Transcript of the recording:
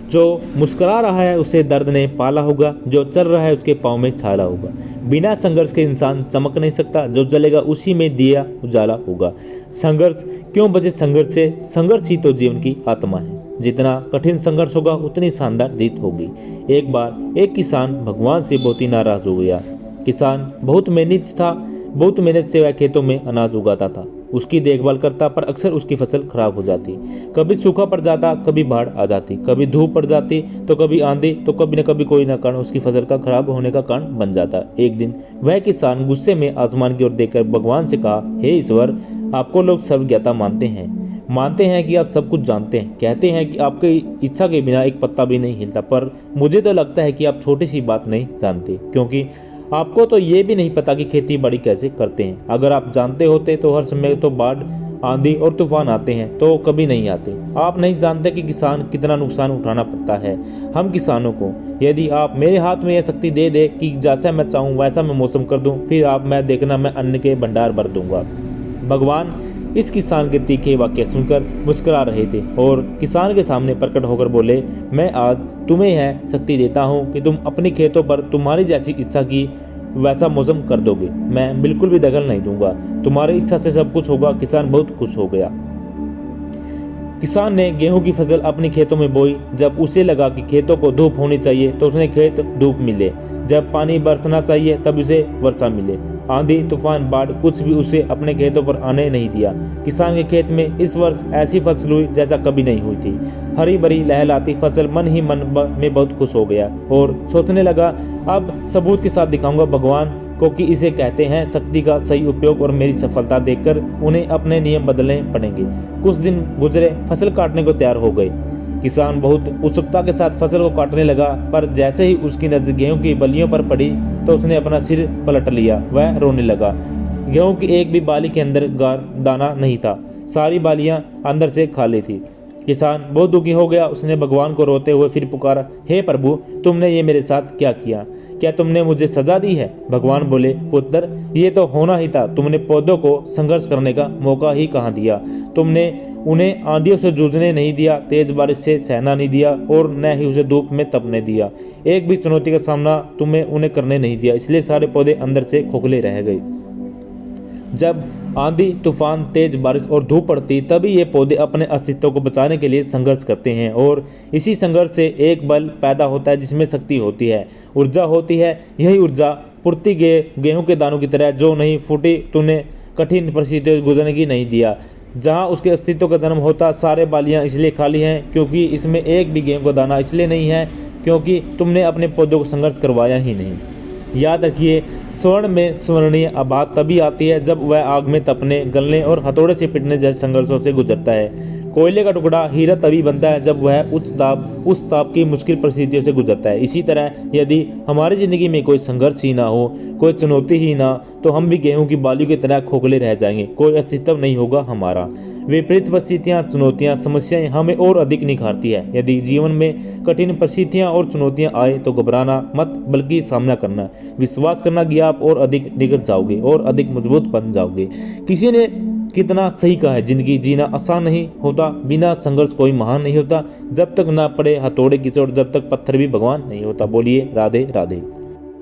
जो मुस्कुरा रहा है उसे दर्द ने पाला होगा, जो चल रहा है उसके पाँव में छाला होगा। बिना संघर्ष के इंसान चमक नहीं सकता, जो जलेगा उसी में दिया उजाला होगा। संघर्ष क्यों बचे संघर्ष से, संघर्ष ही तो जीवन की आत्मा है। जितना कठिन संघर्ष होगा उतनी शानदार जीत होगी। एक बार एक किसान भगवान से बहुत ही नाराज हो गया। किसान बहुत मेहनती था, बहुत मेहनत से वह खेतों में अनाज उगाता था, उसकी देखभाल करता, पर अक्सर उसकी फसल खराब हो जाती। कभी सूखा पड़ जाता, कभी बाढ़ आ जाती, कभी धूप पड़ जाती, तो कभी आंधी, तो कभी न कभी कोई न कारण उसकी फसल का खराब होने का कारण बन जाता। एक दिन वह किसान गुस्से में आसमान की ओर देखकर भगवान से कहा, हे ईश्वर, आपको लोग सर्वज्ञता मानते हैं कि आप सब कुछ जानते हैं, कहते हैं कि आपकी इच्छा के बिना एक पत्ता भी नहीं हिलता, पर मुझे तो लगता है कि आप छोटी सी बात नहीं जानते, क्योंकि आपको तो ये भी नहीं पता कि खेती बाड़ी कैसे करते हैं। अगर आप जानते होते तो हर समय तो बाढ़, आंधी और तूफान आते हैं, तो कभी नहीं आते। आप नहीं जानते कि किसान कितना नुकसान उठाना पड़ता है हम किसानों को। यदि आप मेरे हाथ में यह शक्ति दे दे कि जैसा मैं चाहूँ वैसा मैं मौसम कर दूँ, फिर आप मैं देखना मैं अन्न के भंडार भर दूंगा। भगवान इस किसान के तीखे वाक्य सुनकर मुस्कुरा रहे थे और किसान के सामने प्रकट होकर बोले, मैं आज तुम्हें यह शक्ति देता हूँ कि तुम अपने खेतों पर तुम्हारी जैसी इच्छा की वैसा मौसम कर दोगे। मैं बिल्कुल भी दखल नहीं दूंगा, तुम्हारी इच्छा से सब कुछ होगा। किसान बहुत खुश हो गया। किसान ने गेहूं की फसल अपने खेतों में बोई। जब उसे लगा कि खेतों को धूप होनी चाहिए तो उसने खेत धूप मिले, जब पानी बरसना चाहिए तब उसे वर्षा मिले। आंधी, तूफान, बाढ़ कुछ भी उसे अपने खेतों पर आने नहीं दिया। किसान के खेत में इस वर्ष ऐसी फसल हुई जैसा कभी नहीं हुई थी। हरी भरी लहलाती फसल मन ही मन में बहुत खुश हो गया और सोचने लगा, अब सबूत के साथ दिखाऊंगा भगवान को कि इसे कहते हैं शक्ति का सही उपयोग, और मेरी सफलता देखकर उन्हें अपने नियम बदलने पड़ेंगे। कुछ दिन गुजरे, फसल काटने को तैयार हो गई। किसान बहुत उत्सुकता के साथ फसल को काटने लगा, पर जैसे ही उसकी नजर गेहूं की बलियों पर पड़ी तो उसने अपना सिर पलट लिया। वह रोने लगा। गेहूं की एक भी बाली के अंदर दाना नहीं था, सारी बालियां अंदर से खाली थी। किसान बहुत दुखी हो गया। उसने भगवान को रोते हुए फिर पुकारा, हे प्रभु, तुमने ये मेरे साथ क्या किया? क्या तुमने मुझे सजा दी है? भगवान बोले, पुत्र, ये तो होना ही था। तुमने पौधों को संघर्ष करने का मौका ही कहाँ दिया? तुमने उन्हें आंधियों से जूझने नहीं दिया, तेज बारिश से सहना नहीं दिया और न ही उसे धूप में तपने दिया। एक भी चुनौती का सामना तुम्हें उन्हें करने नहीं दिया, इसलिए सारे पौधे अंदर से खोखले रह गए। जब आंधी, तूफान, तेज बारिश और धूप पड़ती तभी ये पौधे अपने अस्तित्व को बचाने के लिए संघर्ष करते हैं, और इसी संघर्ष से एक बल पैदा होता है जिसमें शक्ति होती है, ऊर्जा होती है। यही ऊर्जा फुर्ती गेहूं के दानों की तरह जो नहीं फूटी, तूने कठिन परिस्थितियों गुजरने की नहीं दिया। जहाँ उसके अस्तित्व का जन्म होता, सारे बालियाँ इसलिए खाली हैं क्योंकि इसमें एक भी गेहूं का दाना इसलिए नहीं है क्योंकि तुमने अपने पौधों को संघर्ष करवाया ही नहीं। याद रखिए, स्वर्ण में स्वर्णीय आबाद तभी आती है जब वह आग में तपने, गलने और हथौड़े से पिटने जैसे संघर्षों से गुजरता है। कोयले का टुकड़ा हीरा तभी बनता है जब वह उस ताप की मुश्किल परिस्थितियों से गुजरता है। इसी तरह यदि हमारी जिंदगी में कोई संघर्ष ही ना हो, कोई चुनौती ही ना, तो हम भी गेहूं की बालियों की तरह खोखले रह जाएंगे, कोई अस्तित्व नहीं होगा हमारा। विपरीत परिस्थितियां, चुनौतियां, समस्याएं हमें और अधिक निखारती है। यदि जीवन में कठिन परिस्थितियां और चुनौतियां आए तो घबराना मत, बल्कि सामना करना, विश्वास करना कि आप और अधिक निखर जाओगे और अधिक मजबूत बन जाओगे। किसी ने कितना सही कहा है, जिंदगी जीना आसान नहीं होता, बिना संघर्ष कोई महान नहीं होता। जब तक ना पड़े हथौड़े की चोट, जब तक पत्थर भी भगवान नहीं होता। बोलिए राधे राधे।